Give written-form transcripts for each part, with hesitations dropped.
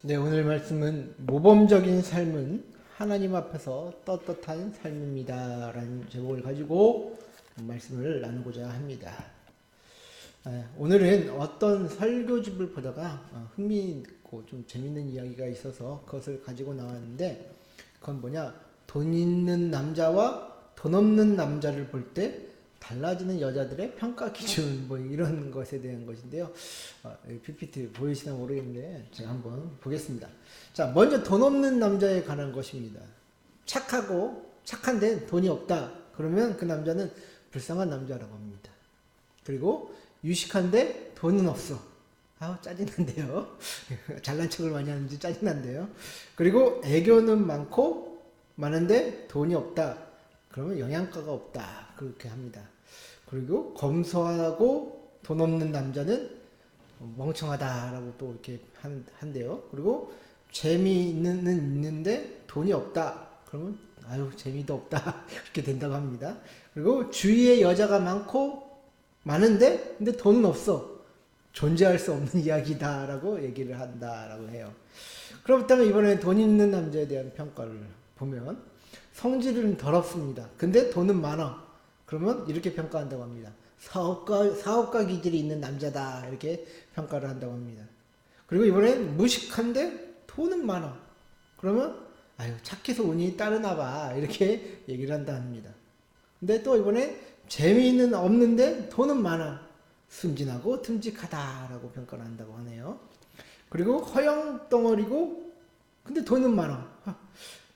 네, 오늘 말씀은 모범적인 삶은 하나님 앞에서 떳떳한 삶입니다. 라는 제목을 가지고 말씀을 나누고자 합니다. 오늘은 어떤 설교집을 보다가 흥미있고 좀 재밌는 이야기가 있어서 그것을 가지고 나왔는데, 그건 뭐냐, 돈 있는 남자와 돈 없는 남자를 볼 때 달라지는 여자들의 평가 기준, 뭐 이런 것에 대한 것인데요. PPT 보이시나 모르겠는데 제가 한번 보겠습니다. 자, 먼저 돈 없는 남자에 관한 것입니다. 착한데 돈이 없다. 그러면 그 남자는 불쌍한 남자라고 합니다. 그리고 유식한데 돈은 없어. 아우, 짜증난데요. 잘난 척을 많이 하는지 짜증난데요. 그리고 애교는 많은데 돈이 없다. 그러면 영양가가 없다. 그렇게 합니다. 그리고 검소하고 돈 없는 남자는 멍청하다라고 또 이렇게 한대요. 그리고 재미는 있는데 돈이 없다. 그러면 아유, 재미도 없다. 이렇게 된다고 합니다. 그리고 주위에 여자가 많은데 근데 돈은 없어. 존재할 수 없는 이야기다라고 얘기를 한다라고 해요. 그렇다면 이번에 돈 있는 남자에 대한 평가를 보면 성질은 더럽습니다. 근데 돈은 많아. 그러면 이렇게 평가한다고 합니다. 사업가 기질이 있는 남자다. 이렇게 평가를 한다고 합니다. 그리고 이번엔 무식한데 돈은 많아. 그러면 아유, 착해서 운이 따르나 봐. 이렇게 얘기를 한다 합니다. 근데 또 이번엔 재미는 없는데 돈은 많아. 순진하고 듬직하다라고 평가를 한다고 하네요. 그리고 허영덩어리고 근데 돈은 많아.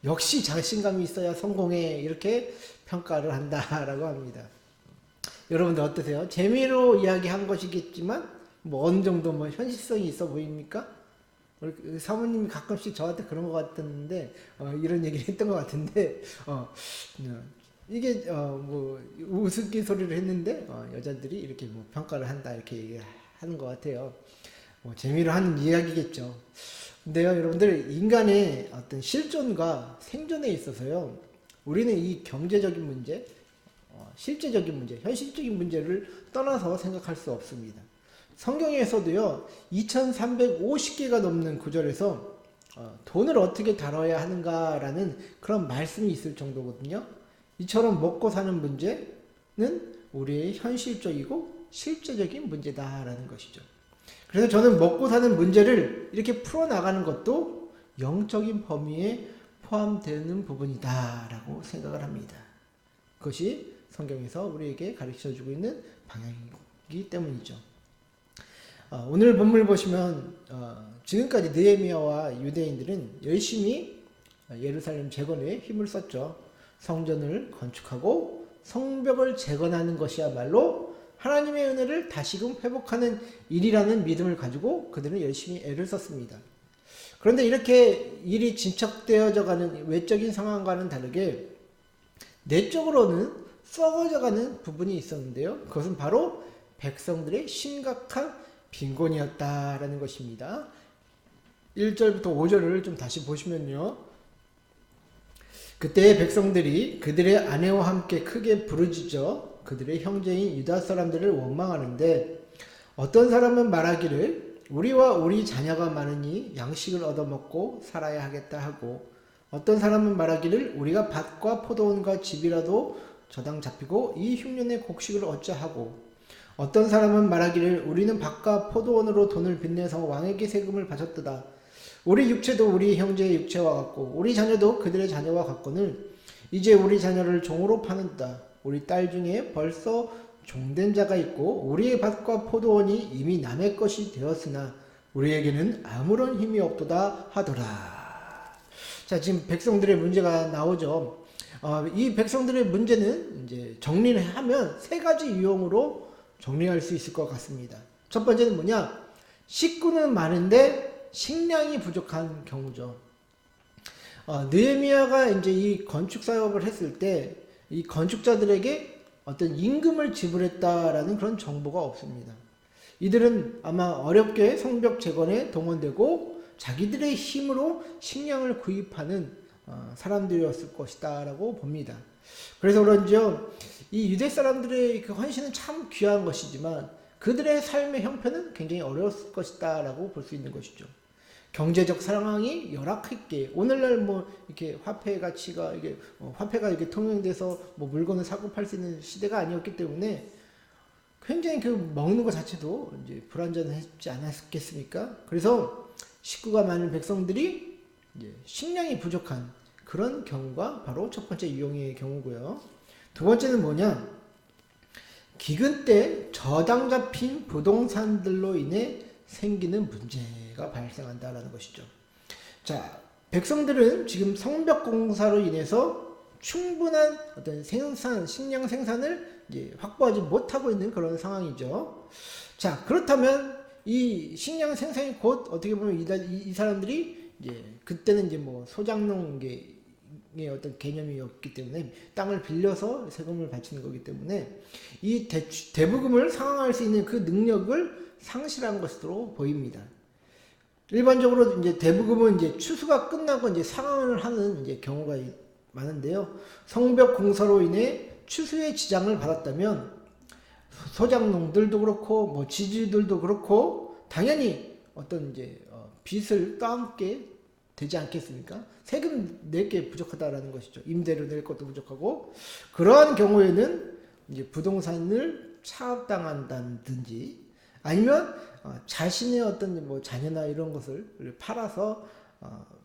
역시 자신감이 있어야 성공해. 이렇게 평가를 한다라고 합니다. 여러분들 어떠세요? 재미로 이야기한 것이겠지만 뭐 어느 정도 뭐 현실성이 있어 보입니까? 우리 사모님이 가끔씩 저한테 그런 것 같았는데 이런 얘기를 했던 것 같은데 이게 뭐 우스갯소리를 했는데 여자들이 이렇게 뭐 평가를 한다 이렇게 얘기하는 것 같아요. 뭐 재미로 하는 이야기겠죠. 근데요, 여러분들, 인간의 어떤 실존과 생존에 있어서요, 우리는 이 경제적인 문제, 실제적인 문제, 현실적인 문제를 떠나서 생각할 수 없습니다. 성경에서도요, 2350개가 넘는 구절에서 돈을 어떻게 다뤄야 하는가라는 그런 말씀이 있을 정도거든요. 이처럼 먹고 사는 문제는 우리의 현실적이고 실제적인 문제다라는 것이죠. 그래서 저는 먹고 사는 문제를 이렇게 풀어나가는 것도 영적인 범위에 포함되는 부분이다라고 생각을 합니다. 그것이 성경에서 우리에게 가르쳐주고 있는 방향이기 때문이죠. 오늘 본문을 보시면 지금까지 느헤미야와 유대인들은 열심히 예루살렘 재건에 힘을 썼죠. 성전을 건축하고 성벽을 재건하는 것이야말로 하나님의 은혜를 다시금 회복하는 일이라는 믿음을 가지고 그들은 열심히 애를 썼습니다. 그런데 이렇게 일이 진척되어져 가는 외적인 상황과는 다르게 내적으로는 썩어져 가는 부분이 있었는데요. 그것은 바로 백성들의 심각한 빈곤이었다라는 것입니다. 1절부터 5절을 좀 다시 보시면요. 그때 백성들이 그들의 아내와 함께 크게 부르짖어 그들의 형제인 유다 사람들을 원망하는데 어떤 사람은 말하기를 우리와 우리 자녀가 많으니 양식을 얻어먹고 살아야 하겠다 하고 어떤 사람은 말하기를 우리가 밭과 포도원과 집이라도 저당 잡히고 이 흉년의 곡식을 얻자 하고 어떤 사람은 말하기를 우리는 밭과 포도원으로 돈을 빚내서 왕에게 세금을 바쳤도다. 우리 육체도 우리 형제의 육체와 같고 우리 자녀도 그들의 자녀와 같거늘 이제 우리 자녀를 종으로 파는다. 우리 딸 중에 벌써 종된 자가 있고 우리의 밭과 포도원이 이미 남의 것이 되었으나 우리에게는 아무런 힘이 없도다 하더라. 자, 지금 백성들의 문제가 나오죠. 이 백성들의 문제는 이제 정리를 하면 세 가지 유형으로 정리할 수 있을 것 같습니다. 첫 번째는 뭐냐? 식구는 많은데 식량이 부족한 경우죠. 느헤미야가 이제 이 건축 사업을 했을 때 이 건축자들에게 어떤 임금을 지불했다라는 그런 정보가 없습니다. 이들은 아마 어렵게 성벽 재건에 동원되고 자기들의 힘으로 식량을 구입하는 사람들이었을 것이다라고 봅니다. 그래서 그런지요, 이 유대 사람들의 그 헌신은 참 귀한 것이지만 그들의 삶의 형편은 굉장히 어려웠을 것이다라고 볼 수 있는 것이죠. 경제적 상황이 열악했기에 오늘날 뭐 이렇게 화폐 가치가 이게 화폐가 이렇게 통용돼서 뭐 물건을 사고 팔 수 있는 시대가 아니었기 때문에 굉장히 그 먹는 것 자체도 이제 불안전했지 않았겠습니까? 그래서 식구가 많은 백성들이 이제 식량이 부족한 그런 경우가 바로 첫 번째 유형의 경우고요. 두 번째는 뭐냐? 기근 때 저당 잡힌 부동산들로 인해 생기는 문제가 발생한다라는 것이죠. 자, 백성들은 지금 성벽 공사로 인해서 충분한 어떤 식량 생산을 이제 확보하지 못하고 있는 그런 상황이죠. 자, 그렇다면 이 식량 생산이 곧 어떻게 보면 이 사람들이 이제 그때는 이제 뭐 소작농의 어떤 개념이 없기 때문에 땅을 빌려서 세금을 바치는 거기 때문에 이 대부금을 상환할 수 있는 그 능력을 상실한 것으로 보입니다. 일반적으로 이제 대부금은 이제 추수가 끝나고 이제 상환을 하는 이제 경우가 많은데요. 성벽 공사로 인해 추수의 지장을 받았다면 소작농들도 그렇고 뭐 지주들도 그렇고 당연히 어떤 이제 빚을 떠안게 되지 않겠습니까? 세금 낼 게 부족하다라는 것이죠. 임대료 낼 것도 부족하고 그러한 경우에는 이제 부동산을 차압당한다든지 아니면 자신의 어떤 뭐 자녀나 이런 것을 팔아서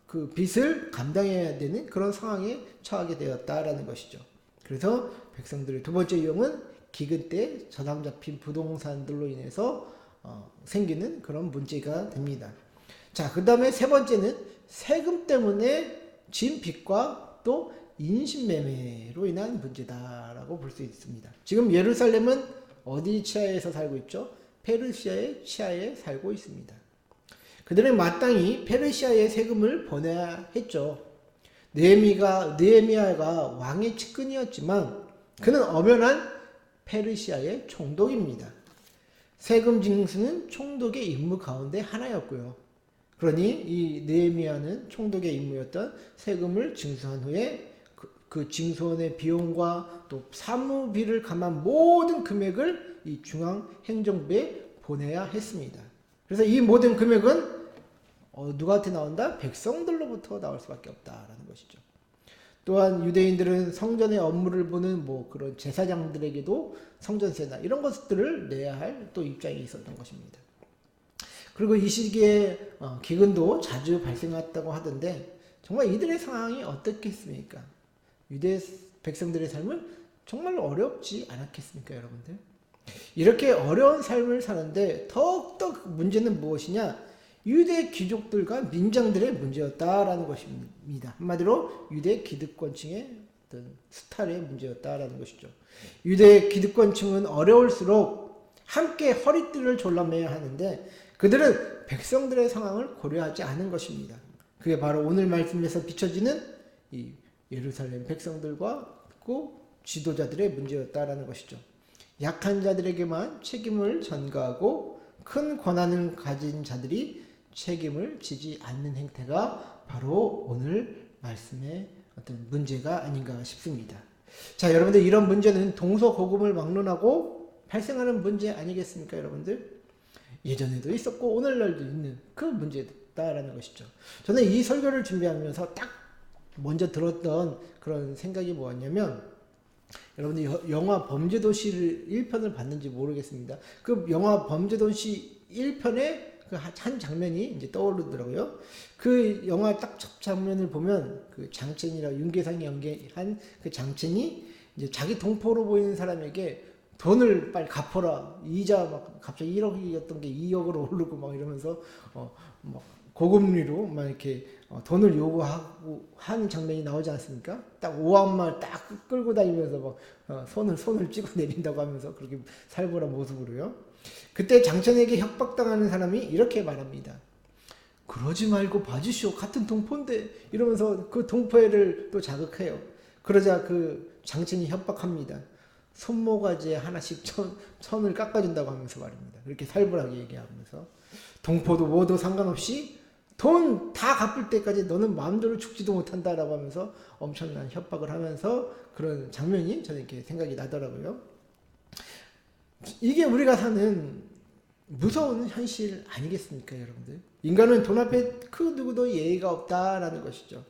그 빚을 감당해야 되는 그런 상황에 처하게 되었다라는 것이죠. 그래서 백성들의 두 번째 유형은 기근 때 저당 잡힌 부동산들로 인해서 생기는 그런 문제가 됩니다. 자, 그 다음에 세 번째는 세금 때문에 진 빚과 또 인신매매로 인한 문제다라고 볼 수 있습니다. 지금 예루살렘은 어디 치하에서 살고 있죠? 페르시아의 치하에 살고 있습니다. 그들은 마땅히 페르시아에 세금을 보내야 했죠. 느헤미야가 왕의 측근이었지만 그는 엄연한 페르시아의 총독입니다. 세금 징수는 총독의 임무 가운데 하나였고요. 그러니 이 느헤미야는 총독의 임무였던 세금을 징수한 후에 그 징수원의 비용과 또 사무비를 감한 모든 금액을 이 중앙행정부에 보내야 했습니다. 그래서 이 모든 금액은 누구한테 나온다? 백성들로부터 나올 수밖에 없다라는 것이죠. 또한 유대인들은 성전의 업무를 보는 뭐 그런 제사장들에게도 성전세나 이런 것들을 내야 할 또 입장이 있었던 것입니다. 그리고 이 시기에 기근도 자주 발생했다고 하던데 정말 이들의 상황이 어떻겠습니까? 유대 백성들의 삶은 정말 어렵지 않았겠습니까, 여러분들? 이렇게 어려운 삶을 사는데 더욱더 문제는 무엇이냐? 유대 귀족들과 민장들의 문제였다라는 것입니다. 한마디로 유대 기득권층의 어떤 스탈의 문제였다라는 것이죠. 유대 기득권층은 어려울수록 함께 허리띠를 졸라매야 하는데 그들은 백성들의 상황을 고려하지 않은 것입니다. 그게 바로 오늘 말씀에서 비춰지는 이 예루살렘 백성들과 그 지도자들의 문제였다라는 것이죠. 약한 자들에게만 책임을 전가하고 큰 권한을 가진 자들이 책임을 지지 않는 행태가 바로 오늘 말씀의 어떤 문제가 아닌가 싶습니다. 자, 여러분들 이런 문제는 동서고금을 막론하고 발생하는 문제 아니겠습니까, 여러분들? 예전에도 있었고 오늘날도 있는 그 문제다라는 것이죠. 저는 이 설교를 준비하면서 딱 먼저 들었던 그런 생각이 뭐였냐면 여러분들 영화 범죄도시 1편을 봤는지 모르겠습니다. 그 영화 범죄도시 1편에 그 한 장면이 이제 떠오르더라고요. 그 영화 딱 첫 장면을 보면 그 장첸이라 윤계상이 연기한 그 장첸이 이제 자기 동포로 보이는 사람에게 돈을 빨리 갚아라. 이자 막 갑자기 1억이었던 게 2억으로 오르고 막 이러면서 막 고금리로 막 이렇게 돈을 요구하고 하는 장면이 나오지 않습니까? 딱 오한말 딱 끌고 다니면서 막 손을 찌고 내린다고 하면서 그렇게 살벌한 모습으로요. 그때 장천에게 협박당하는 사람이 이렇게 말합니다. 그러지 말고 봐주시오. 같은 동포인데 이러면서 그 동포애를 또 자극해요. 그러자 그 장천이 협박합니다. 손모가지에 하나씩 천을 깎아준다고 하면서 말입니다. 그렇게 살벌하게 얘기하면서 동포도 뭐도 상관없이 돈 다 갚을 때까지 너는 마음대로 죽지도 못한다라고 하면서 엄청난 협박을 하면서 그런 장면이 저는 이렇게 생각이 나더라고요. 이게 우리가 사는 무서운 현실 아니겠습니까, 여러분들? 인간은 돈 앞에 그 누구도 예의가 없다라는 것이죠.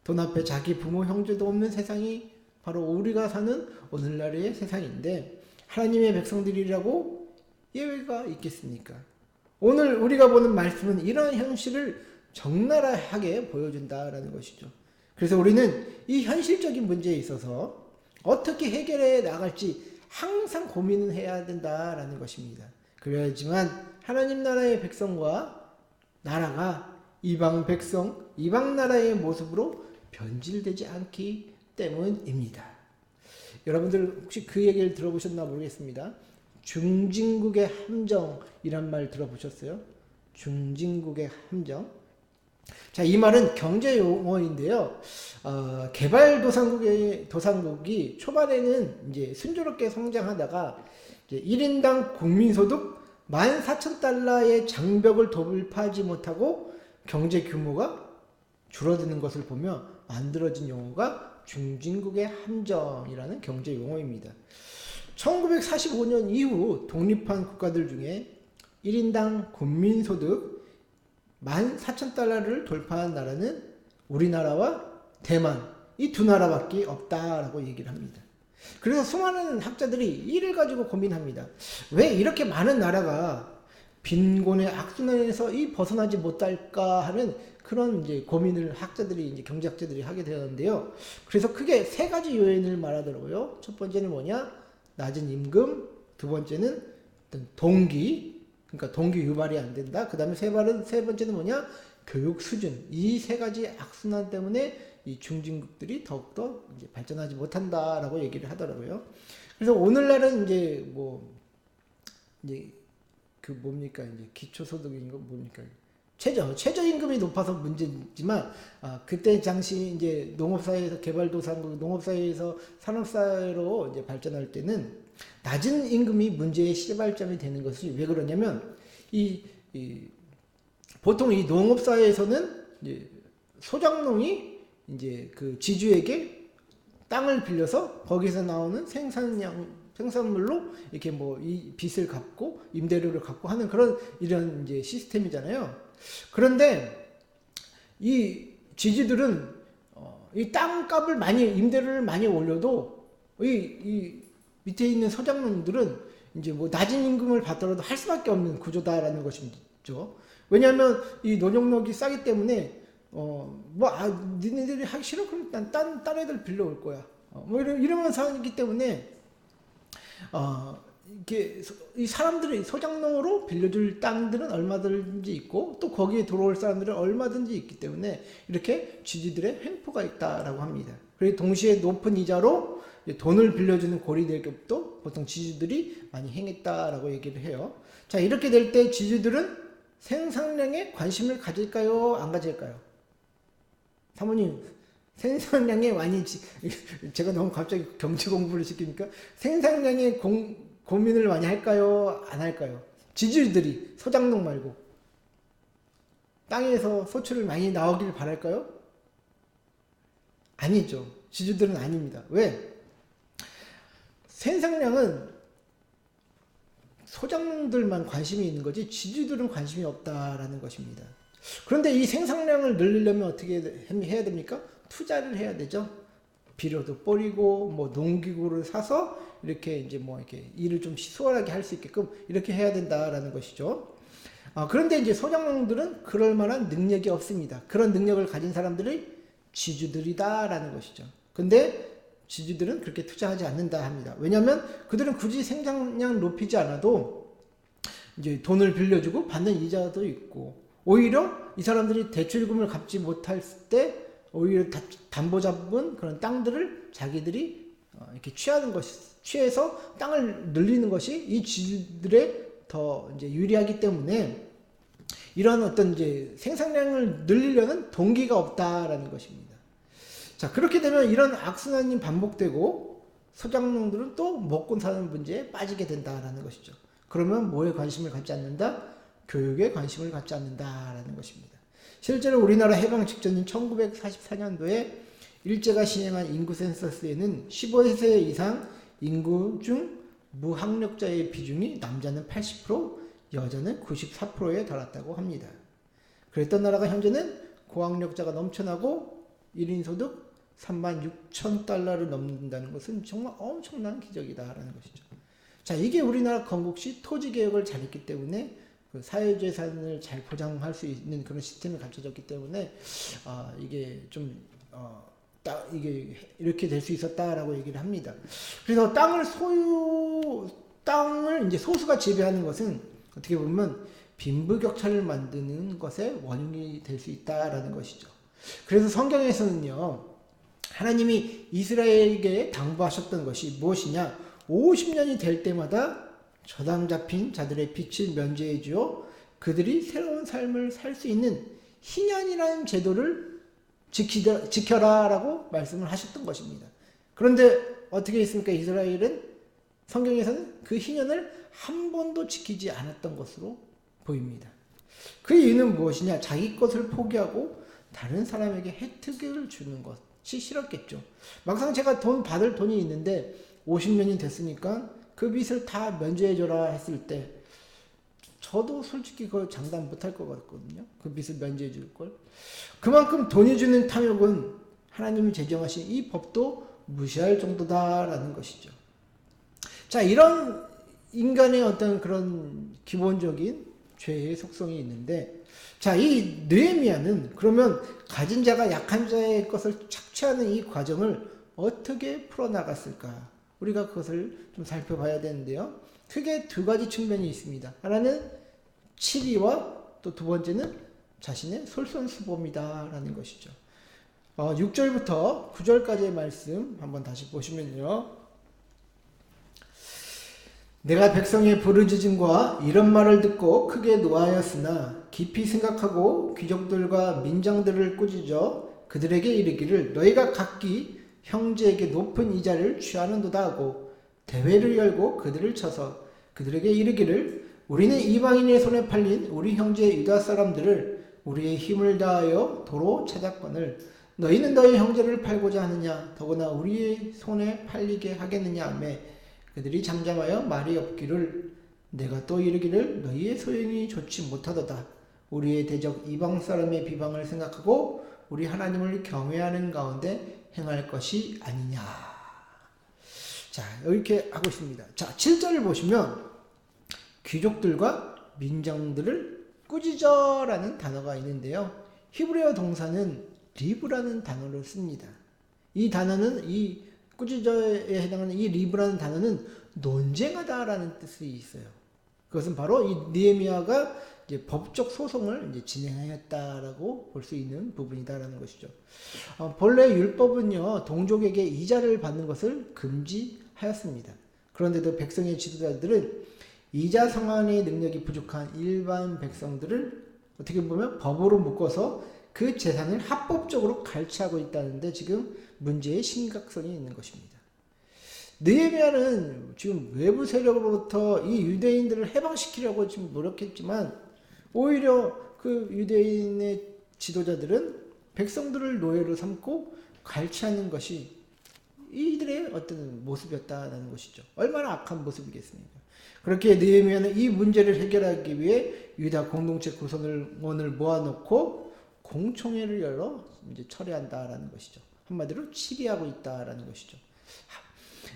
돈 앞에 자기 부모 형제도 없는 세상이 바로 우리가 사는 오늘날의 세상인데 하나님의 백성들이라고 예외가 있겠습니까? 오늘 우리가 보는 말씀은 이런 현실을 적나라하게 보여준다라는 것이죠. 그래서 우리는 이 현실적인 문제에 있어서 어떻게 해결해 나갈지 항상 고민을 해야 된다라는 것입니다. 그래야지만 하나님 나라의 백성과 나라가 이방 백성, 이방 나라의 모습으로 변질되지 않기 때문입니다. 여러분들 혹시 그 얘기를 들어보셨나 모르겠습니다. 중진국의 함정이란 말 들어보셨어요? 중진국의 함정. 자, 이 말은 경제 용어인데요. 도상국이 초반에는 이제 순조롭게 성장하다가 이제 1인당 국민소득 14,000달러의 장벽을 돌파하지 못하고 경제 규모가 줄어드는 것을 보며 만들어진 용어가 중진국의 함정이라는 경제 용어입니다. 1945년 이후 독립한 국가들 중에 1인당 국민소득 14,000달러를 돌파한 나라는 우리나라와 대만 이 두 나라밖에 없다라고 얘기를 합니다. 그래서 수많은 학자들이 이를 가지고 고민합니다. 왜 이렇게 많은 나라가 빈곤의 악순환에서 벗어나지 못할까 하는 그런 이제 고민을 이제 경제학자들이 하게 되었는데요. 그래서 크게 세 가지 요인을 말하더라고요. 첫 번째는 뭐냐? 낮은 임금, 두 번째는 어떤 그러니까 동기 유발이 안 된다. 그 다음에 세 번째는 뭐냐? 교육 수준. 이 세 가지 악순환 때문에 이 중진국들이 더욱더 이제 발전하지 못한다라고 얘기를 하더라고요. 그래서 오늘날은 이제 뭡니까? 이제 기초소득인 거 뭡니까? 최저임금이 높아서 문제지만, 그때 당시 이제 농업사회에서 개발도상국, 농업사회에서 산업사회로 이제 발전할 때는 낮은 임금이 문제의 시발점이 되는 것이 왜 그러냐면, 보통 이 농업사회에서는 이제 소작농이 이제 그 지주에게 땅을 빌려서 거기서 나오는 생산물로 이렇게 이 빚을 갚고 임대료를 갚고 하는 이런 이제 시스템이잖아요. 그런데 이 지주들은 이 땅값을 임대료를 많이 올려도 이 밑에 있는 소작농들은 이제 낮은 임금을 받더라도 할 수밖에 없는 구조다라는 것이죠. 왜냐하면 이 노동력이 싸기 때문에 니네들이 하기 싫어? 그럼 난 딴 애들 빌려올 거야. 이러면서 하기 때문에 이렇게 이 사람들이 소작농으로 빌려줄 땅들은 얼마든지 있고 또 거기에 들어올 사람들은 얼마든지 있기 때문에 이렇게 지주들의 횡포가 있다라고 합니다. 그리고 동시에 높은 이자로 돈을 빌려주는 고리대금도 보통 지주들이 많이 행했다라고 얘기를 해요. 자, 이렇게 될 때 지주들은 생산량에 관심을 가질까요? 안 가질까요? 사모님, 생산량에 제가 너무 갑자기 경제 공부를 시키니까 생산량에 고민을 많이 할까요? 안 할까요? 지주들이 소작농 말고 땅에서 소출을 많이 나오길 바랄까요? 아니죠. 지주들은 아닙니다. 왜? 생산량은 소작농들만 관심이 있는 거지 지주들은 관심이 없다라는 것입니다. 그런데 이 생산량을 늘리려면 어떻게 해야 됩니까? 투자를 해야 되죠. 비료도 뿌리고 농기구를 사서 이렇게 이제 이렇게 일을 좀 수월하게 할 수 있게끔 이렇게 해야 된다라는 것이죠. 그런데 이제 소작농들은 그럴 만한 능력이 없습니다. 그런 능력을 가진 사람들이 지주들이다라는 것이죠. 근데 지주들은 그렇게 투자하지 않는다 합니다. 왜냐하면 그들은 굳이 생산량 높이지 않아도 이제 돈을 빌려주고 받는 이자도 있고 오히려 이 사람들이 대출금을 갚지 못할 때 오히려 담보 잡은 그런 땅들을 자기들이 이렇게 취해서 땅을 늘리는 것이 이 지주들의 더 이제 유리하기 때문에 이런 어떤 이제 생산량을 늘리려는 동기가 없다라는 것입니다. 자, 그렇게 되면 이런 악순환이 반복되고 소작농들은 또 먹고 사는 문제에 빠지게 된다라는 것이죠. 그러면 뭐에 관심을 갖지 않는다? 교육에 관심을 갖지 않는다라는 것입니다. 실제로 우리나라 해방 직전인 1944년도에 일제가 시행한 인구 센서스에는 15세 이상 인구 중 무학력자의 비중이 남자는 80%, 여자는 94%에 달했다고 합니다. 그랬던 나라가 현재는 고학력자가 넘쳐나고 1인 소득 36,000달러를 넘는다는 것은 정말 엄청난 기적이다라는 것이죠. 자, 이게 우리나라 건국시 토지개혁을 잘했기 때문에 그 사회재산을 잘 보장할 수 있는 그런 시스템을 갖춰졌기 때문에 이게 좀 이게 이렇게 될 수 있었다라고 얘기를 합니다. 그래서 땅을 이제 소수가 지배하는 것은 어떻게 보면 빈부격차를 만드는 것의 원인이 될 수 있다라는 것이죠. 그래서 성경에서는요, 하나님이 이스라엘에게 당부하셨던 것이 무엇이냐? 50년이 될 때마다 저당 잡힌 자들의 빛을 면제해 주어 그들이 새로운 삶을 살 수 있는 희년이라는 제도를 지켜라라고 말씀을 하셨던 것입니다. 그런데 어떻게 했습니까? 이스라엘은 성경에서는 그 희년을 한 번도 지키지 않았던 것으로 보입니다. 그 이유는 무엇이냐? 자기 것을 포기하고 다른 사람에게 혜택을 주는 것이 싫었겠죠. 막상 제가 받을 돈이 있는데 50년이 됐으니까 그 빚을 다 면제해줘라 했을 때 저도 솔직히 그걸 장담 못할 것 같거든요. 그 빚을 면제해줄 걸. 그만큼 돈이 주는 탐욕은 하나님이 제정하신 이 법도 무시할 정도다라는 것이죠. 자, 이런 인간의 어떤 그런 기본적인 죄의 속성이 있는데, 자, 이 느헤미야는 그러면 가진 자가 약한 자의 것을 착취하는 이 과정을 어떻게 풀어나갔을까? 우리가 그것을 좀 살펴봐야 되는데요. 크게 두 가지 측면이 있습니다. 하나는 치리와 또 두 번째는 자신의 솔선수범이다라는 것이죠. 6절부터 9절까지의 말씀 한번 다시 보시면요. 내가 백성의 부르짖음과 이런 말을 듣고 크게 노하였으나 깊이 생각하고 귀족들과 민장들을 꾸짖어 그들에게 이르기를 너희가 각기 형제에게 높은 이자를 취하는도다 하고 대회를 열고 그들을 쳐서 그들에게 이르기를 우리는 이방인의 손에 팔린 우리 형제 유다 사람들을 우리의 힘을 다하여 도로 찾았거늘 너희는 너희 형제를 팔고자 하느냐 더구나 우리의 손에 팔리게 하겠느냐 하매 그들이 잠잠하여 말이 없기를 내가 또 이르기를 너희의 소용이 좋지 못하도다. 우리의 대적 이방 사람의 비방을 생각하고 우리 하나님을 경외하는 가운데 행할 것이 아니냐. 자, 이렇게 하고 있습니다. 자, 7절을 보시면 귀족들과 민장들을 꾸짖어라는 단어가 있는데요. 히브리어 동사는 리브라는 단어를 씁니다. 이 단어는 이 꾸짖어에 해당하는 이 리브라는 단어는 논쟁하다라는 뜻이 있어요. 그것은 바로 이 느헤미야가 이제 법적 소송을 이제 진행하였다라고 볼 수 있는 부분이다라는 것이죠. 본래 율법은요 동족에게 이자를 받는 것을 금지하였습니다. 그런데도 백성의 지도자들은 이자 상환의 능력이 부족한 일반 백성들을 어떻게 보면 법으로 묶어서 그 재산을 합법적으로 갈취하고 있다는데 지금 문제의 심각성이 있는 것입니다. 느헤미야는 지금 외부 세력으로부터 이 유대인들을 해방시키려고 지금 노력했지만 오히려 그 유대인의 지도자들은 백성들을 노예로 삼고 갈취하는 것이 이들의 어떤 모습이었다는 것이죠. 얼마나 악한 모습이겠습니까? 그렇게 느헤미야는 이 문제를 해결하기 위해 유다 공동체 구성원을 모아놓고 공청회를 열어 이제 처리한다라는 것이죠. 한마디로 치리하고 있다라는 것이죠.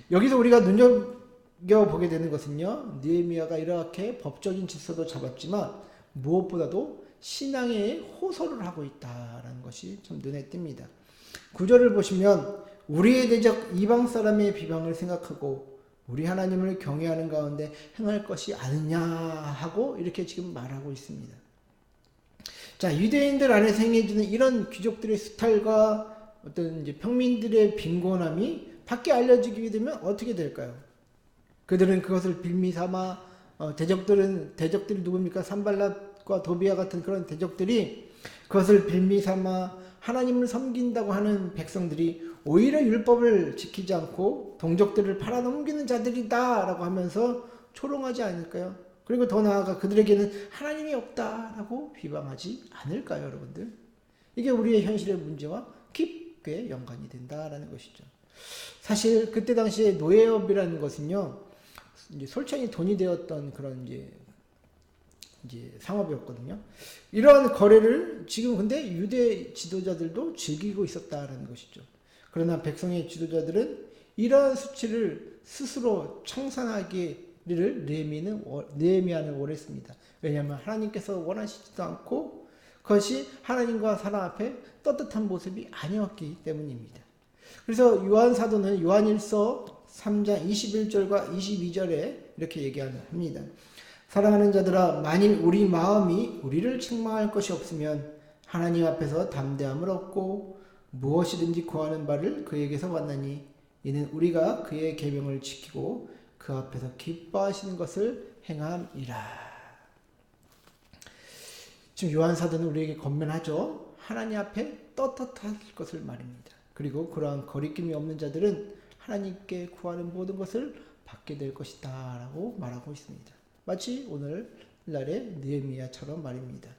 여기서 우리가 눈여겨보게 되는 것은요. 느헤미야가 이렇게 법적인 질서도 잡았지만 무엇보다도 신앙의 호소를 하고 있다라는 것이 참 눈에 띕니다. 9절을 보시면 우리의 대적 이방 사람의 비방을 생각하고 우리 하나님을 경외하는 가운데 행할 것이 아니냐 하고 이렇게 지금 말하고 있습니다. 자, 유대인들 안에서 행해지는 이런 귀족들의 수탈과 어떤 이제 평민들의 빈곤함이 밖에 알려지게 되면 어떻게 될까요? 그들은 그것을 빌미 삼아 대적들이 누굽니까? 산발랏과 도비아 같은 그런 대적들이 그것을 빌미 삼아 하나님을 섬긴다고 하는 백성들이 오히려 율법을 지키지 않고 동족들을 팔아넘기는 자들이다 라고 하면서 조롱하지 않을까요? 그리고 더 나아가 그들에게는 하나님이 없다라고 비방하지 않을까요, 여러분들? 이게 우리의 현실의 문제와 깊게 연관이 된다라는 것이죠. 사실 그때 당시에 노예업이라는 것은요, 이제 솔찬히 돈이 되었던 그런 이제 이제 상업이었거든요. 이러한 거래를 지금 근데 유대 지도자들도 즐기고 있었다라는 것이죠. 그러나 백성의 지도자들은 이러한 수치를 스스로 청산하기를 느헤미야는 원했습니다. 왜냐하면 하나님께서 원하시지도 않고 그것이 하나님과 사람 앞에 떳떳한 모습이 아니었기 때문입니다. 그래서 요한 사도는 요한일서 3장 21절과 22절에 이렇게 얘기합니다. 사랑하는 자들아, 만일 우리 마음이 우리를 책망할 것이 없으면 하나님 앞에서 담대함을 얻고 무엇이든지 구하는 바를 그에게서 받나니 이는 우리가 그의 계명을 지키고 그 앞에서 기뻐하시는 것을 행함이라. 지금 요한 사도는 우리에게 권면하죠. 하나님 앞에 떳떳할 것을 말입니다. 그리고 그러한 거리낌이 없는 자들은 하나님께 구하는 모든 것을 받게 될 것이다 라고 말하고 있습니다. 마치 오늘날의 느헤미야처럼 말입니다.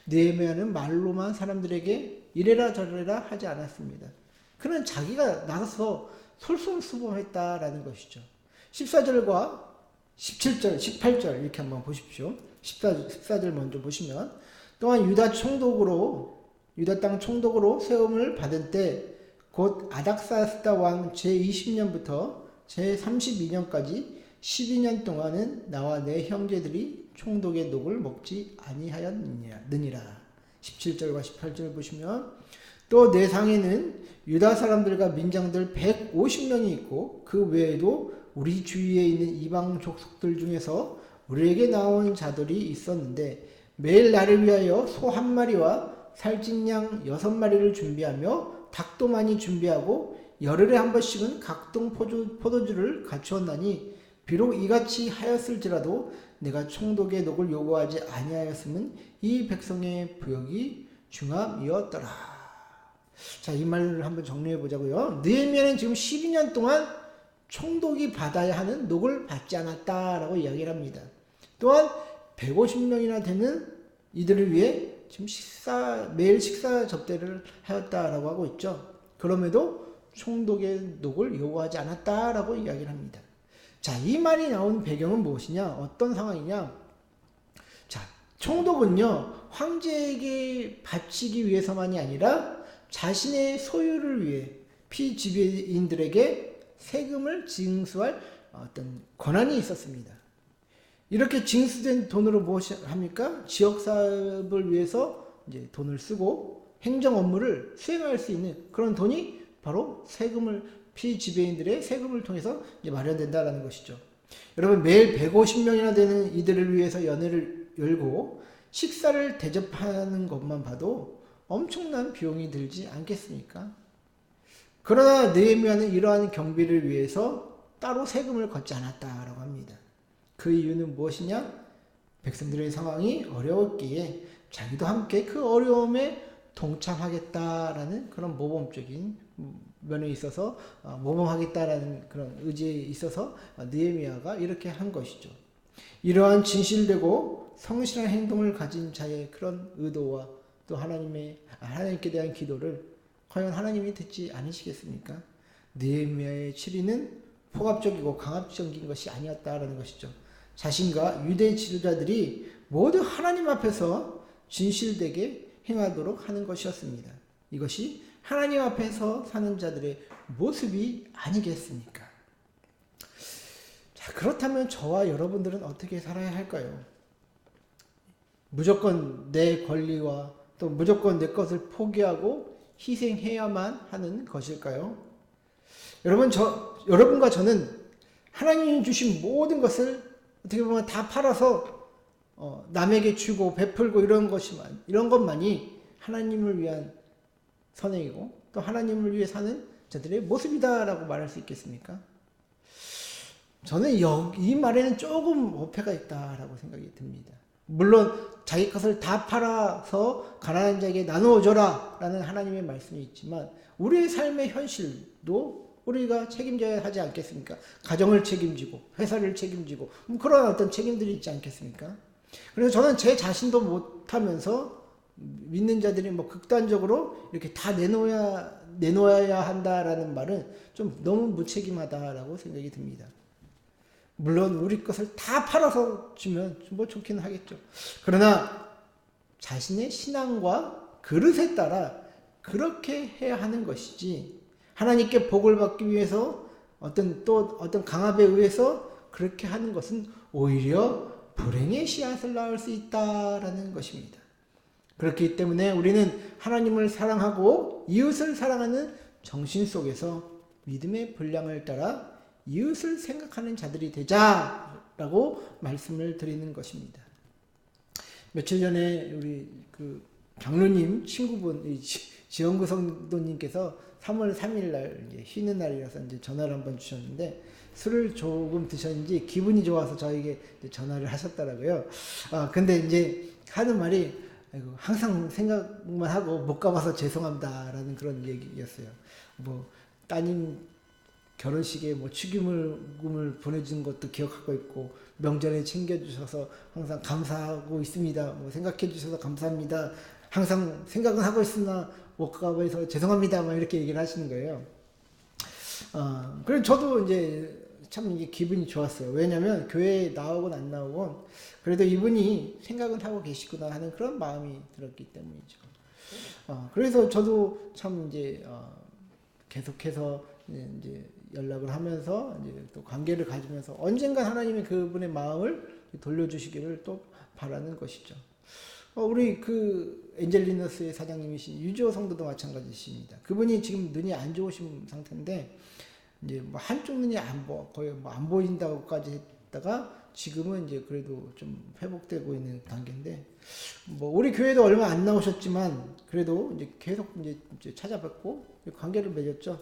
느헤미야는 말로만 사람들에게 이래라 저래라 하지 않았습니다. 그는 자기가 나서서 솔선수범했다라는 것이죠. 14절과 17절, 18절 이렇게 한번 보십시오. 14절 먼저 보시면 또한 유다 땅 총독으로 세움을 받은 때 곧 아닥사스다 왕 제20년부터 제32년까지 12년 동안은 나와 내 형제들이 총독의 녹을 먹지 아니하였느니라. 17절과 18절 보시면 또 내 상에는 유다 사람들과 민장들 150명이 있고 그 외에도 우리 주위에 있는 이방 족속들 중에서 우리에게 나온 자들이 있었는데 매일 나를 위하여 소 한 마리와 살찐 양 6마리를 준비하며 닭도 많이 준비하고 열흘에 한 번씩은 각종 포도주를 갖추었나니 비록 이같이 하였을지라도 내가 총독의 녹을 요구하지 아니하였으면 이 백성의 부역이 중함이었더라. 자, 이 말을 한번 정리해 보자고요. 느헤미야는 지금 12년 동안 총독이 받아야 하는 녹을 받지 않았다라고 이야기를 합니다. 또한 150명이나 되는 이들을 위해 지금 매일 식사 접대를 하였다라고 하고 있죠. 그럼에도 총독의 녹을 요구하지 않았다라고 이야기를 합니다. 자, 이 말이 나온 배경은 무엇이냐? 어떤 상황이냐? 자, 총독은요, 황제에게 바치기 위해서만이 아니라 자신의 소유를 위해 피지배인들에게 세금을 징수할 어떤 권한이 있었습니다. 이렇게 징수된 돈으로 무엇을 합니까? 지역 사업을 위해서 이제 돈을 쓰고 행정 업무를 수행할 수 있는 그런 돈이 바로 피지배인들의 세금을 통해서 이제 마련된다라는 것이죠. 여러분, 매일 150명이나 되는 이들을 위해서 연회를 열고 식사를 대접하는 것만 봐도 엄청난 비용이 들지 않겠습니까? 그러나 느헤미야는 이러한 경비를 위해서 따로 세금을 걷지 않았다라고 합니다. 그 이유는 무엇이냐? 백성들의 상황이 어려웠기에 자기도 함께 그 어려움에 동참하겠다라는 그런 모범적인 면에 있어서 모범하겠다라는 그런 의지에 있어서 느헤미야가 이렇게 한 것이죠. 이러한 진실되고 성실한 행동을 가진 자의 그런 의도와 또 하나님께 대한 기도를 과연 하나님이 듣지 않으시겠습니까? 느헤미야의 치리는 폭압적이고 강압적인 것이 아니었다라는 것이죠. 자신과 유대 지도자들이 모두 하나님 앞에서 진실되게 행하도록 하는 것이었습니다. 이것이 하나님 앞에서 사는 자들의 모습이 아니겠습니까? 자, 그렇다면 저와 여러분들은 어떻게 살아야 할까요? 무조건 내 권리와 또 무조건 내 것을 포기하고 희생해야만 하는 것일까요? 여러분과 저는 하나님이 주신 모든 것을 어떻게 보면 다 팔아서 남에게 주고 베풀고 이런 것만이 하나님을 위한 선행이고 또 하나님을 위해 사는 자들의 모습이다라고 말할 수 있겠습니까? 저는 이 말에는 조금 어폐가 있다라고 생각이 듭니다. 물론 자기 것을 다 팔아서 가난한 자에게 나누어줘라 라는 하나님의 말씀이 있지만 우리의 삶의 현실도 우리가 책임져야 하지 않겠습니까? 가정을 책임지고 회사를 책임지고 그런 어떤 책임들이 있지 않겠습니까? 그래서 저는 제 자신도 못하면서 믿는 자들이 극단적으로 이렇게 다 내놓아야 한다라는 말은 좀 너무 무책임하다라고 생각이 듭니다. 물론 우리 것을 다 팔아서 주면 뭐 좋기는 하겠죠. 그러나 자신의 신앙과 그릇에 따라 그렇게 해야 하는 것이지, 하나님께 복을 받기 위해서 어떤 강압에 의해서 그렇게 하는 것은 오히려 불행의 씨앗을 낳을 수 있다라는 것입니다. 그렇기 때문에 우리는 하나님을 사랑하고 이웃을 사랑하는 정신 속에서 믿음의 분량을 따라 이웃을 생각하는 자들이 되자라고 말씀을 드리는 것입니다. 며칠 전에 우리 그 장로님 친구분 지영구 성도님께서 3월 3일 날 쉬는 날이라서 이제 전화를 한번 주셨는데, 술을 조금 드셨는지 기분이 좋아서 저에게 전화를 하셨더라고요. 근데 이제 하는 말이, 아이고, 항상 생각만 하고 못 가봐서 죄송합니다라는 그런 얘기였어요. 뭐 따님 결혼식에 뭐 축의금을 보내준 것도 기억하고 있고, 명절에 챙겨주셔서 항상 감사하고 있습니다. 뭐 생각해 주셔서 감사합니다. 항상 생각은 하고 있으나 못 가봐서 죄송합니다. 막 이렇게 얘기를 하시는 거예요. 그래서 저도 이제 참 이게 기분이 좋았어요. 왜냐면 교회에 나오건 안 나오건 그래도 이분이 생각은 하고 계시구나 하는 그런 마음이 들었기 때문이죠. 그래서 저도 참 이제 계속해서 이제 연락을 하면서 이제 또 관계를 가지면서 언젠가 하나님이 그분의 마음을 돌려주시기를 또 바라는 것이죠. 우리 그 엔젤리너스의 사장님이신 유지호 성도도 마찬가지십니다. 그분이 지금 눈이 안 좋으신 상태인데, 이제 뭐 한쪽 눈이 거의 뭐 안 보인다고까지 했다가 지금은 이제 그래도 좀 회복되고 있는 단계인데, 뭐 우리 교회도 얼마 안 나오셨지만 그래도 이제 계속 이제 찾아뵙고 관계를 맺었죠.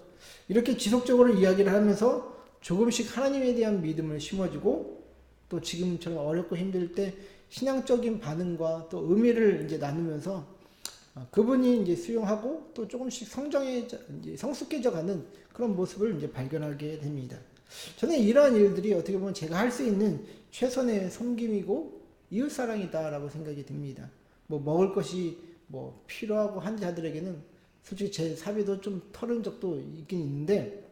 이렇게 지속적으로 이야기를 하면서 조금씩 하나님에 대한 믿음을 심어주고, 또 지금처럼 어렵고 힘들 때 신앙적인 반응과 또 의미를 이제 나누면서 그분이 이제 수용하고 또 조금씩 이제 성숙해져가는 그런 모습을 이제 발견하게 됩니다. 저는 이러한 일들이 어떻게 보면 제가 할 수 있는 최선의 섬김이고 이웃사랑이다라고 생각이 듭니다. 뭐 먹을 것이 뭐 필요하고 한 자들에게는 솔직히 제 사비도 좀 털은 적도 있긴 있는데,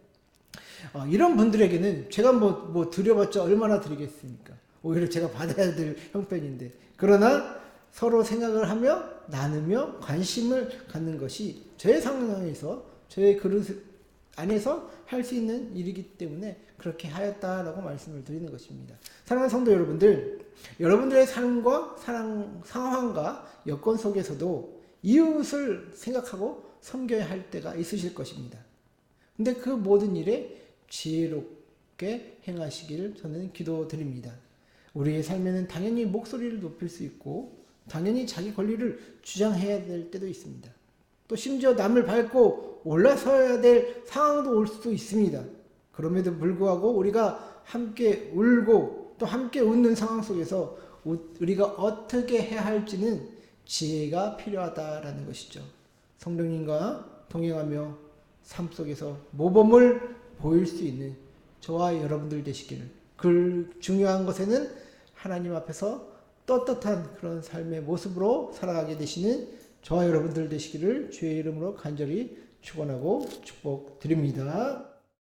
이런 분들에게는 제가 뭐 드려봤자 얼마나 드리겠습니까? 오히려 제가 받아야 될 형편인데, 그러나 서로 생각을 하며 나누며 관심을 갖는 것이 저의 상황에서 저의 그릇 안에서 할 수 있는 일이기 때문에 그렇게 하였다라고 말씀을 드리는 것입니다. 사랑하는 성도 여러분들, 여러분들의 삶과 상황과 여건 속에서도 이웃을 생각하고 섬겨야 할 때가 있으실 것입니다. 근데 그 모든 일에 지혜롭게 행하시기를 저는 기도드립니다. 우리의 삶에는 당연히 목소리를 높일 수 있고 당연히 자기 권리를 주장해야 될 때도 있습니다. 또 심지어 남을 밟고 올라서야 될 상황도 올 수도 있습니다. 그럼에도 불구하고 우리가 함께 울고 또 함께 웃는 상황 속에서 우리가 어떻게 해야 할지는 지혜가 필요하다라는 것이죠. 성령님과 동행하며 삶 속에서 모범을 보일 수 있는 저와 여러분들 되시기를, 그 중요한 것에는 하나님 앞에서 떳떳한 그런 삶의 모습으로 살아가게 되시는 저와 여러분들 되시기를 주의 이름으로 간절히 축원하고 축복드립니다.